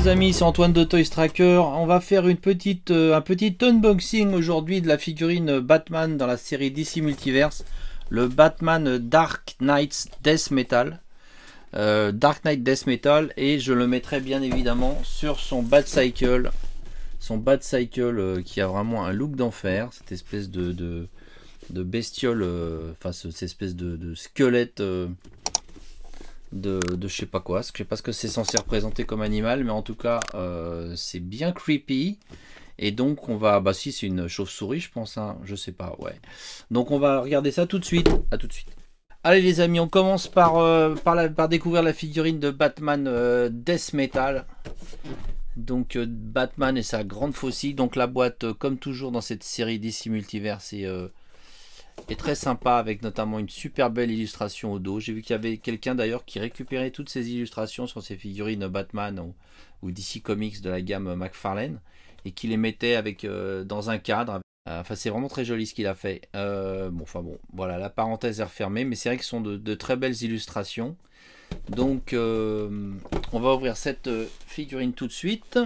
les amis, c'est Antoine de Toys Tracker. On va faire un petit unboxing aujourd'hui de la figurine Batman dans la série DC Multiverse. Le Batman Dark Knight Death Metal. Et je le mettrai bien évidemment sur son Batcycle. Son Batcycle qui a vraiment un look d'enfer. Cette espèce de bestiole, enfin cette espèce de squelette... de je sais pas quoi, je sais pas ce que c'est censé représenter comme animal, mais en tout cas c'est bien creepy. Et donc on va, bah si c'est une chauve-souris je pense, hein, je sais pas, ouais. Donc on va regarder ça tout de suite, à tout de suite. Allez les amis, on commence par découvrir la figurine de Batman Death Metal. Donc Batman et sa grande faucille. Donc la boîte, comme toujours dans cette série DC Multiverse, est très sympa, avec notamment une super belle illustration au dos. J'ai vu qu'il y avait quelqu'un d'ailleurs qui récupérait toutes ces illustrations sur ces figurines Batman ou DC Comics de la gamme McFarlane et qui les mettait avec dans un cadre. Enfin c'est vraiment très joli ce qu'il a fait. Bon voilà, la parenthèse est refermée, mais c'est vrai que ce sont de très belles illustrations. Donc on va ouvrir cette figurine tout de suite.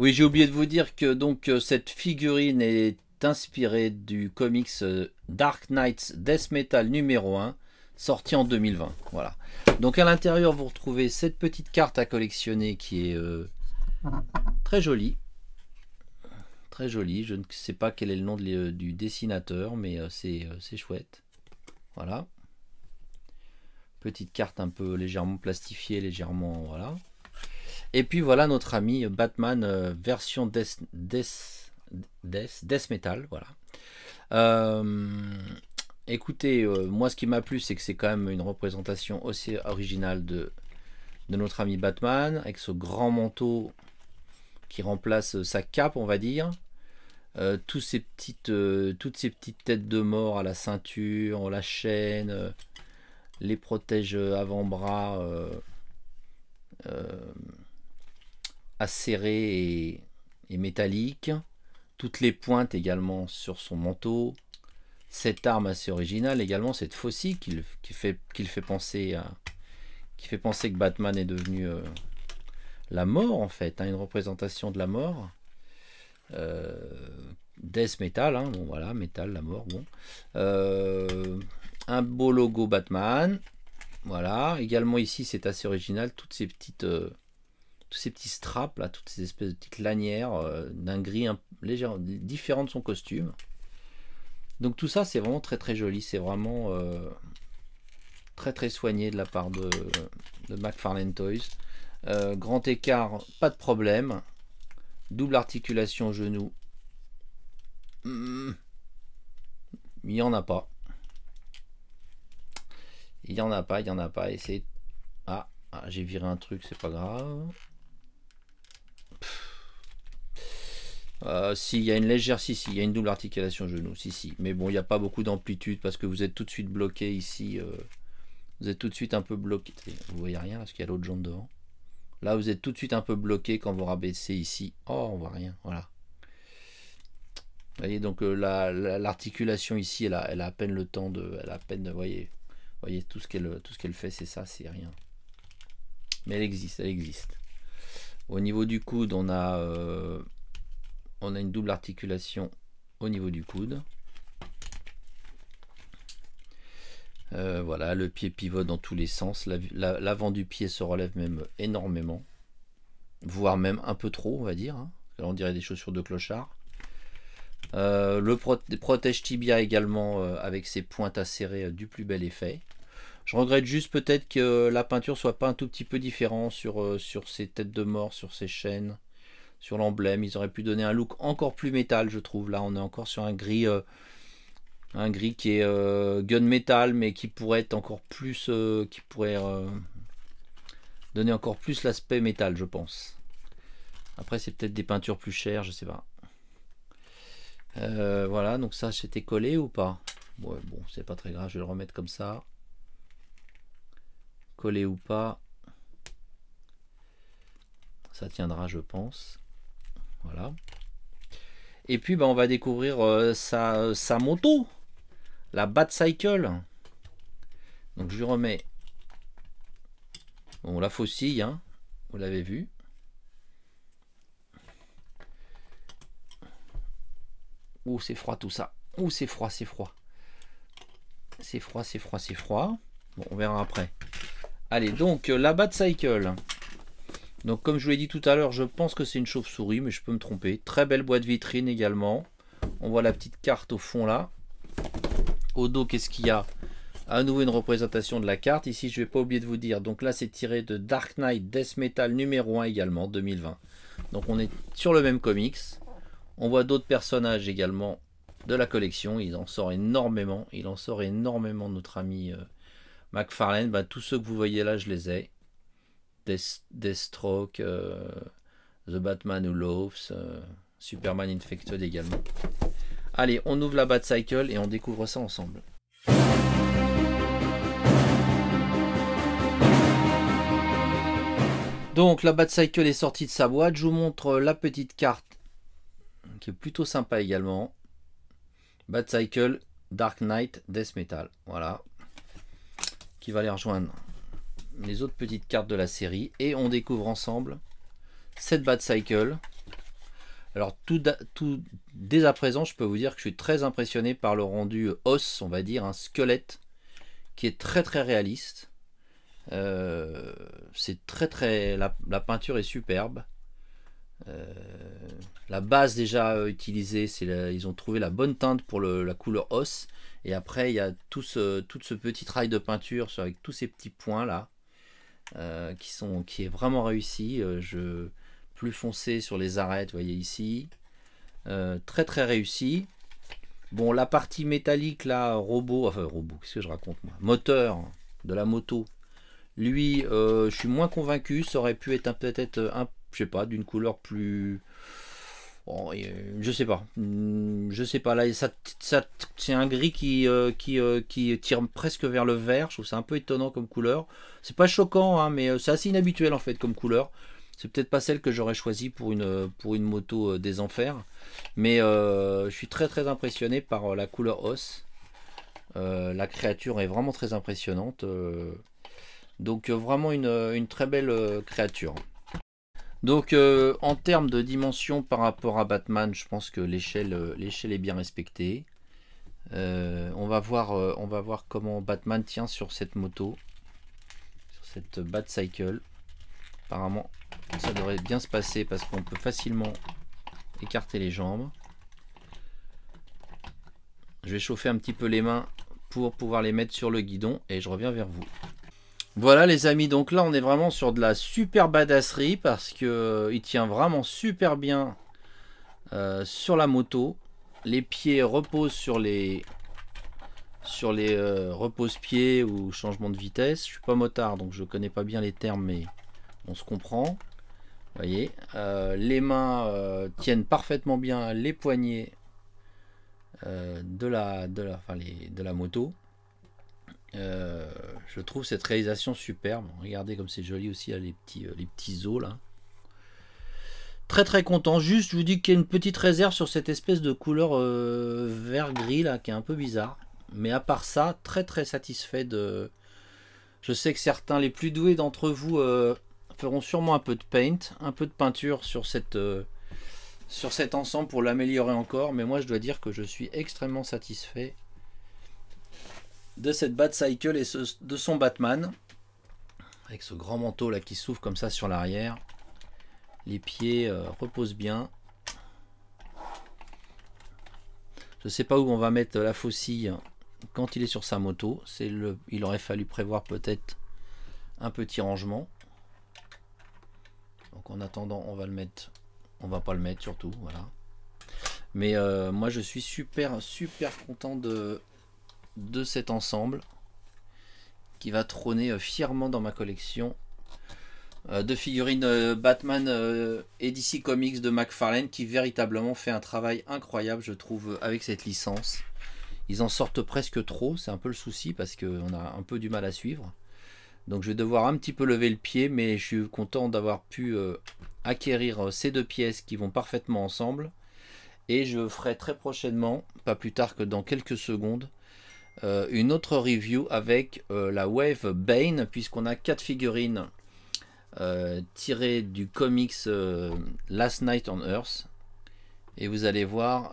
Oui, j'ai oublié de vous dire que donc cette figurine est inspirée du comics Dark Knight Death Metal numéro 1, sorti en 2020. Voilà. Donc à l'intérieur, vous retrouvez cette petite carte à collectionner qui est très jolie. Très jolie. Je ne sais pas quel est le nom du dessinateur, mais c'est chouette. Voilà. Petite carte un peu légèrement plastifiée, légèrement... Voilà. Et puis voilà notre ami Batman version Death Metal. Voilà. Écoutez, moi ce qui m'a plu, c'est que c'est quand même une représentation aussi originale de notre ami Batman, avec ce grand manteau qui remplace sa cape, on va dire. Toutes ces petites têtes de mort à la ceinture, la chaîne, les protèges avant-bras acéré et métallique, toutes les pointes également sur son manteau, cette arme assez originale également, cette faucille qui fait penser que Batman est devenu la mort en fait, hein, une représentation de la mort. Death Metal, hein, bon voilà, métal, la mort, bon. Un beau logo Batman, voilà, également ici c'est assez original, toutes ces petites tous ces petits straps là, toutes ces espèces de petites lanières d'un gris légèrement différent de son costume. Donc tout ça c'est vraiment très très joli, c'est vraiment très très soigné de la part de McFarlane Toys. Grand écart, pas de problème. Double articulation genou, il n'y en a pas. Il n'y en a pas et c'est... Ah, j'ai viré un truc, c'est pas grave. Si, il y a une légère, il y a une double articulation genou, si, mais bon, il n'y a pas beaucoup d'amplitude parce que vous êtes tout de suite bloqué ici. Vous êtes tout de suite un peu bloqué. Vous voyez rien parce qu'il y a l'autre jambe devant. Là, vous êtes tout de suite un peu bloqué quand vous rabaissez ici. Oh, on voit rien, voilà. Vous voyez, donc l'articulation ici, elle a à peine le temps de, elle a à peine, vous voyez tout ce qu'elle fait, c'est ça, c'est rien. Mais elle existe. Au niveau du coude, on a une double articulation au niveau du coude. Voilà, le pied pivote dans tous les sens. L'avant du pied se relève même énormément, voire même un peu trop, on va dire. Hein. On dirait des chaussures de clochard. Le protège tibia également avec ses pointes acérées du plus bel effet. Je regrette juste peut-être que la peinture soit pas un tout petit peu différente sur ces têtes de mort, sur ces chaînes, sur l'emblème. Ils auraient pu donner un look encore plus métal, je trouve. Là, on est encore sur un gris qui est gunmetal, mais qui pourrait être encore plus, qui pourrait donner encore plus l'aspect métal, je pense. Après, c'est peut-être des peintures plus chères, je sais pas. Voilà, donc ça, c'était collé ou pas? Ouais, bon, c'est pas très grave, je vais le remettre comme ça. Collé ou pas. Ça tiendra, je pense. Voilà. Et puis on va découvrir sa moto, la Batcycle. Donc je lui remets la faucille, hein, vous l'avez vu. Ouh, c'est froid tout ça. Ouh, c'est froid, c'est froid. C'est froid, c'est froid, c'est froid. Bon, on verra après. Allez, donc la Batcycle. Donc comme je vous l'ai dit tout à l'heure, je pense que c'est une chauve-souris, mais je peux me tromper. Très belle boîte vitrine également. On voit la petite carte au fond là. Au dos, qu'est-ce qu'il y a? À nouveau une représentation de la carte. Ici, je ne vais pas oublier de vous dire. Donc là, c'est tiré de Dark Knight Death Metal numéro 1 également, 2020. Donc on est sur le même comics. On voit d'autres personnages également de la collection. Il en sort énormément. Il en sort énormément, notre ami McFarlane. Tous ceux que vous voyez là, je les ai. Deathstroke, The Batman Who Loves, Superman Infected également. Allez, on ouvre la Batcycle et on découvre ça ensemble. Donc la Batcycle est sortie de sa boîte. Je vous montre la petite carte qui est plutôt sympa également. Batcycle Dark Knight Death Metal. Voilà. Qui va les rejoindre les autres petites cartes de la série. Et on découvre ensemble cette Batcycle. Alors dès à présent, je peux vous dire que je suis très impressionné par le rendu os, on va dire, un squelette qui est très très réaliste. C'est la peinture est superbe. La base déjà utilisée, ils ont trouvé la bonne teinte pour la couleur os. Et après, il y a tout ce petit travail de peinture avec tous ces petits points là. Qui est vraiment réussi. Plus foncé sur les arêtes, vous voyez ici. Très très réussi. Bon, la partie métallique là, robot, qu'est-ce que je raconte moi, moteur de la moto, lui, je suis moins convaincu. Ça aurait pu être peut-être je sais pas, d'une couleur plus, je sais pas là, c'est un gris qui tire presque vers le vert. Je trouve ça un peu étonnant comme couleur. C'est pas choquant, hein, mais c'est assez inhabituel en fait comme couleur. C'est peut-être pas celle que j'aurais choisie pour une moto des enfers, mais je suis très très impressionné par la couleur os. La créature est vraiment très impressionnante. Donc vraiment une très belle créature. Donc en termes de dimension par rapport à Batman, je pense que l'échelle est bien respectée. On va voir comment Batman tient sur cette moto, sur cette Batcycle. Apparemment ça devrait bien se passer parce qu'on peut facilement écarter les jambes. Je vais chauffer un petit peu les mains pour pouvoir les mettre sur le guidon et je reviens vers vous. Voilà les amis, donc là on est vraiment sur de la super badasserie parce que il tient vraiment super bien sur la moto. Les pieds reposent sur les repose-pieds ou changement de vitesse. Je suis pas motard donc je connais pas bien les termes, mais on se comprend. Vous voyez, les mains tiennent parfaitement bien les poignets de la moto. Je trouve cette réalisation superbe. Regardez comme c'est joli aussi, là, les petits os là. Très très content. Juste je vous dis qu'il y a une petite réserve sur cette espèce de couleur vert gris là qui est un peu bizarre, mais à part ça très très satisfait de. Je sais que certains les plus doués d'entre vous feront sûrement un peu de paint, un peu de peinture sur cet ensemble pour l'améliorer encore, mais moi je dois dire que je suis extrêmement satisfait de cette Batcycle et de son Batman avec ce grand manteau là qui s'ouvre comme ça sur l'arrière. Les pieds reposent bien. Je sais pas où on va mettre la faucille quand il est sur sa moto. Il aurait fallu prévoir peut-être un petit rangement. Donc en attendant on va pas le mettre surtout, voilà. Mais moi je suis super content de cet ensemble qui va trôner fièrement dans ma collection de figurines Batman et DC Comics de McFarlane, qui véritablement fait un travail incroyable je trouve avec cette licence. Ils en sortent presque trop, c'est un peu le souci parce qu'on a un peu du mal à suivre, Donc je vais devoir un petit peu lever le pied, mais je suis content d'avoir pu acquérir ces deux pièces qui vont parfaitement ensemble. Et je ferai très prochainement, pas plus tard que dans quelques secondes, une autre review avec la Wave Bane, puisqu'on a 4 figurines tirées du comics Last Night on Earth. Et vous allez voir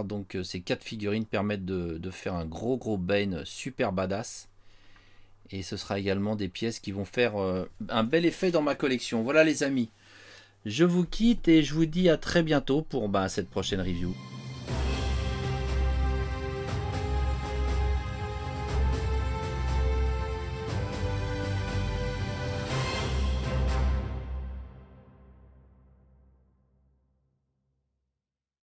donc ces 4 figurines permettent de faire un gros Bane super badass. Et ce sera également des pièces qui vont faire un bel effet dans ma collection. Voilà les amis, je vous quitte et je vous dis à très bientôt pour cette prochaine review.